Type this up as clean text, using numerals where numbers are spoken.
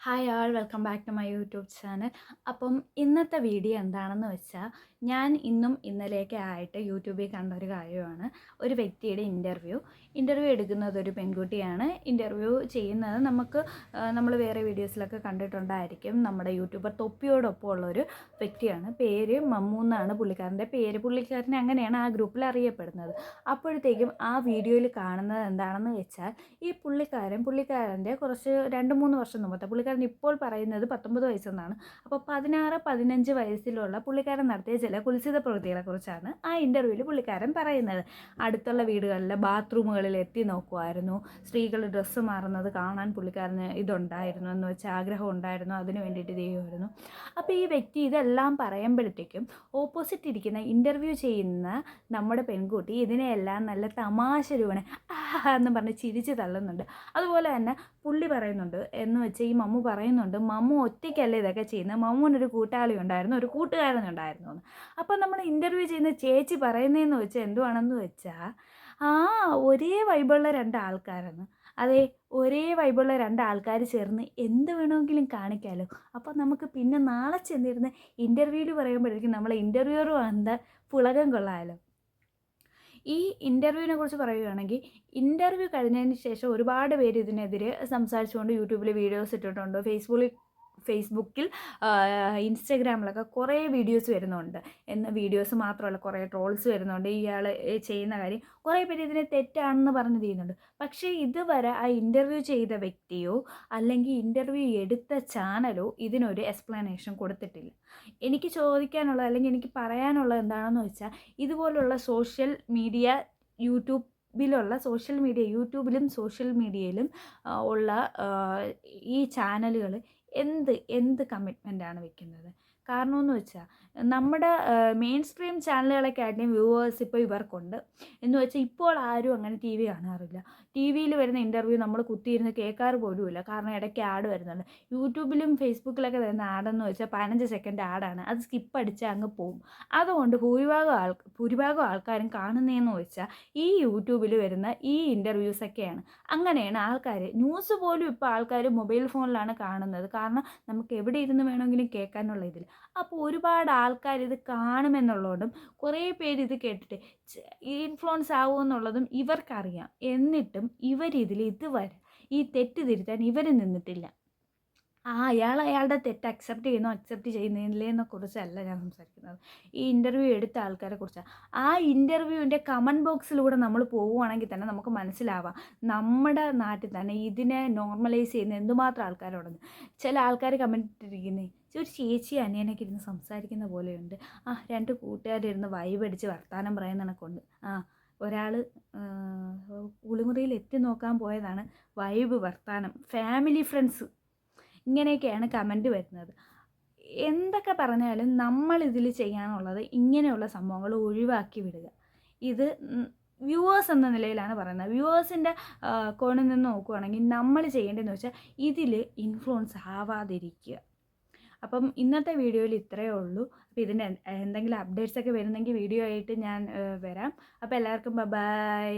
Hi all welcome back to my YouTube channel. അപ്പം ഇന്നത്തെ video എന്താണെന്ന് വെച്ചാൽ ഞാൻ ഇന്നും ഇന്നലെയൊക്കെ ആയിട്ട് യൂട്യൂബിൽ കണ്ട ഒരു കാര്യമാണ് ഒരു വ്യക്തിയുടെ ഇൻ്റർവ്യൂ എടുക്കുന്നത് ഒരു പെൺകുട്ടിയാണ്. ഇൻ്റർവ്യൂ ചെയ്യുന്നത് നമ്മൾ വേറെ വീഡിയോസിലൊക്കെ കണ്ടിട്ടുണ്ടായിരിക്കും. നമ്മുടെ യൂട്യൂബർ തൊപ്പിയോടൊപ്പം ഉള്ളൊരു വ്യക്തിയാണ്. പേര് മമ്മു എന്നാണ് പുള്ളിക്കാരൻ്റെ പേര്. പുള്ളിക്കാരനെ അങ്ങനെയാണ് ആ ഗ്രൂപ്പിൽ അറിയപ്പെടുന്നത്. അപ്പോഴത്തേക്കും ആ വീഡിയോയിൽ കാണുന്നത് എന്താണെന്ന് വെച്ചാൽ ഈ പുള്ളിക്കാരൻ്റെ കുറച്ച് 2-3 വർഷം മുമ്പത്തെ പുള്ളിക്കാരൻ ഇപ്പോൾ പറയുന്നത് 19 വയസ്സെന്നാണ്. അപ്പോൾ 16-15 വയസ്സിലുള്ള പുള്ളിക്കാരൻ നടത്തിയ ചില കുൽസിത പ്രവൃത്തികളെക്കുറിച്ചാണ് ആ ഇൻ്റർവ്യൂവിൽ പുള്ളിക്കാരൻ പറയുന്നത്. അടുത്തുള്ള വീടുകളിലെ ബാത്റൂമുകളിൽ എത്തി നോക്കുമായിരുന്നു, സ്ത്രീകൾ ഡ്രസ്സ് മാറുന്നത് കാണാൻ പുള്ളിക്കാരന് ഇതുണ്ടായിരുന്നു എന്ന് വെച്ചാൽ ആഗ്രഹം ഉണ്ടായിരുന്നു, അതിന് വേണ്ടിയിട്ട് ചെയ്യുമായിരുന്നു. അപ്പോൾ ഈ വ്യക്തി ഇതെല്ലാം പറയുമ്പോഴത്തേക്കും ഓപ്പോസിറ്റ് ഇരിക്കുന്ന ഇൻ്റർവ്യൂ ചെയ്യുന്ന നമ്മുടെ പെൺകുട്ടി ഇതിനെയെല്ലാം നല്ല തമാശ രൂപേണ എന്ന് പറഞ്ഞ് ചിരിച്ച് തള്ളുന്നുണ്ട്. അതുപോലെ തന്നെ പുള്ളി പറയുന്നുണ്ട് എന്ന് വെച്ചാൽ ഈ മമ്മു പറയുന്നുണ്ട്, മമ്മു ഒറ്റയ്ക്കല്ല ഇതൊക്കെ ചെയ്യുന്നത്, മമ്മുവിനൊരു കൂട്ടാളി ഉണ്ടായിരുന്നു, ഒരു കൂട്ടുകാരനുണ്ടായിരുന്നു എന്ന്. അപ്പം നമ്മൾ ഇൻ്റർവ്യൂ ചെയ്യുന്ന ചേച്ചി പറയുന്നതെന്ന് വെച്ചാൽ എന്തുവാണെന്ന് വെച്ചാൽ ഒരേ വൈബുള്ള 2 ആൾക്കാരെന്ന്. അതെ, ഒരേ വൈബുള്ള 2 ആൾക്കാർ ചേർന്ന് എന്ത് വേണമെങ്കിലും കാണിക്കാമല്ലോ. അപ്പം നമുക്ക് പിന്നെ നാളെ ചെന്നിരുന്ന് ഇൻ്റർവ്യൂവിൽ പറയുമ്പോഴേക്കും നമ്മളെ ഇൻ്റർവ്യൂവറും എന്താ പുളകം കൊള്ളാമല്ലോ. ഈ ഇൻ്റർവ്യൂവിനെ കുറിച്ച് പറയുകയാണെങ്കിൽ ഇൻ്റർവ്യൂ കഴിഞ്ഞതിന് ശേഷം ഒരുപാട് പേര് ഇതിനെതിരെ സംസാരിച്ചുകൊണ്ട് യൂട്യൂബിൽ വീഡിയോസ് ഇട്ടിട്ടുണ്ട്. ഫേസ്ബുക്കിൽ ഇൻസ്റ്റഗ്രാമിലൊക്കെ കുറേ വീഡിയോസ് വരുന്നുണ്ട്. വീഡിയോസ് മാത്രമല്ല, കുറേ ട്രോൾസ് വരുന്നുണ്ട്. ഇയാൾ ചെയ്യുന്ന കാര്യം കുറേ പേര് ഇതിനെ തെറ്റാണെന്ന് പറഞ്ഞ് ചെയ്യുന്നുണ്ട്. പക്ഷേ ഇതുവരെ ആ ഇൻ്റർവ്യൂ ചെയ്ത വ്യക്തിയോ അല്ലെങ്കിൽ ഇൻ്റർവ്യൂ എടുത്ത ചാനലോ ഇതിനൊരു എക്സ്പ്ലനേഷൻ കൊടുത്തിട്ടില്ല. എനിക്ക് ചോദിക്കാനുള്ളത് അല്ലെങ്കിൽ എനിക്ക് പറയാനുള്ളത് എന്താണെന്ന് വെച്ചാൽ ഇതുപോലുള്ള സോഷ്യൽ മീഡിയ യൂട്യൂബിലും സോഷ്യൽ മീഡിയയിലും ഉള്ള ഈ ചാനലുകൾ എന്ത് കമ്മിറ്റ്മെൻറ്റാണ് വെക്കുന്നത്? കാരണമെന്ന് വെച്ചാൽ നമ്മുടെ മെയിൻ സ്ട്രീം ചാനലുകളെക്കാട്ടിയും വ്യൂവേഴ്സ് ഇപ്പോൾ ഇവർക്കുണ്ട്. എന്ന് വെച്ചാൽ ഇപ്പോൾ ആരും അങ്ങനെ ടി വി കാണാറില്ല. ടി വിയിൽ വരുന്ന ഇൻ്റർവ്യൂ നമ്മൾ കുത്തിയിരുന്ന് കേൾക്കാറ് പോലുമില്ല. കാരണം ഇടയ്ക്ക് ആഡ് വരുന്നുണ്ട്. യൂട്യൂബിലും ഫേസ്ബുക്കിലൊക്കെ വരുന്ന ആഡെന്ന് വെച്ചാൽ 15 സെക്കൻഡ് ആഡാണ്. അത് സ്കിപ്പ് അടിച്ച് അങ്ങ് പോകും. അതുകൊണ്ട് ഭൂരിഭാഗം ആൾക്കാരും കാണുന്നതെന്ന് വെച്ചാൽ ഈ യൂട്യൂബിൽ വരുന്ന ഈ ഇൻ്റർവ്യൂസൊക്കെയാണ്. അങ്ങനെയാണ് ആൾക്കാർ ന്യൂസ് പോലും ഇപ്പോൾ ആൾക്കാർ മൊബൈൽ ഫോണിലാണ് കാണുന്നത്. കാരണം നമുക്ക് എവിടെ ഇരുന്ന് വേണമെങ്കിലും കേൾക്കാനുള്ള ഇതിൽ. അപ്പോൾ ഒരുപാട് ആൾക്കാർ ഇത് കാണുമെന്നുള്ളതുകൊണ്ടും കുറേ പേര് ഇത് കേട്ടിട്ട് ഇൻഫ്ലുവൻസ് ആവുമെന്നുള്ളതും ഇവർക്കറിയാം. എന്നിട്ടും ഇതുവരെ ഈ തെറ്റ് തിരുത്താൻ ഇവർ നിന്നിട്ടില്ല. അയാളുടെ തെറ്റ് അക്സെപ്റ്റ് ചെയ്യുന്നതിനെ കുറിച്ചല്ല ഞാൻ സംസാരിക്കുന്നത്. ഈ ഇൻ്റർവ്യൂ എടുത്ത ആൾക്കാരെ കുറിച്ചാണ്. ആ ഇൻ്റർവ്യൂവിൻ്റെ കമൻറ്റ് ബോക്സിലൂടെ നമ്മൾ പോവുകയാണെങ്കിൽ തന്നെ നമുക്ക് മനസ്സിലാവാം നമ്മുടെ നാട്ടിൽ തന്നെ ഇതിനെ നോർമലൈസ് ചെയ്യുന്ന എന്തുമാത്രം ആൾക്കാരുണ്ടെന്ന്. ചില ആൾക്കാർ കമൻറ്റ് ഇട്ടിരിക്കുന്നത് ഒരു ചേച്ചി അനിയനൊക്കെ ഇരുന്ന് സംസാരിക്കുന്ന പോലെയുണ്ട്. 2 കൂട്ടുകാരിരുന്ന് വൈബടിച്ച് വർത്താനം പറയുന്ന കണക്കുണ്ട്. ഒരാൾ കുളിമുറിയിൽ എത്തി നോക്കാൻ പോയതാണ്, വൈബ് വർത്താനം, ഫാമിലി ഫ്രണ്ട്സ്, ഇങ്ങനെയൊക്കെയാണ് കമൻറ്റ് വരുന്നത്. എന്തൊക്കെ പറഞ്ഞാലും നമ്മളിതിൽ ചെയ്യാനുള്ളത് ഇങ്ങനെയുള്ള സംഭവങ്ങൾ ഒഴിവാക്കി വിടുക. ഇത് വ്യൂവേഴ്സ് എന്ന നിലയിലാണ് പറയുന്നത്. വ്യൂവേഴ്സിൻ്റെ കോണിൽ നിന്ന് നോക്കുകയാണെങ്കിൽ നമ്മൾ ചെയ്യേണ്ടതെന്ന് വെച്ചാൽ ഇതിൽ ഇൻഫ്ലുവൻസ് ആവാതിരിക്കുക. അപ്പം ഇന്നത്തെ വീഡിയോയിൽ ഇത്രയേ ഉള്ളൂ. അപ്പോൾ ഇതിൻ്റെ എന്തെങ്കിലും അപ്ഡേറ്റ്സൊക്കെ വരുന്നെങ്കിൽ വീഡിയോ ആയിട്ട് ഞാൻ വരാം. അപ്പോൾ എല്ലാവർക്കും ബൈ.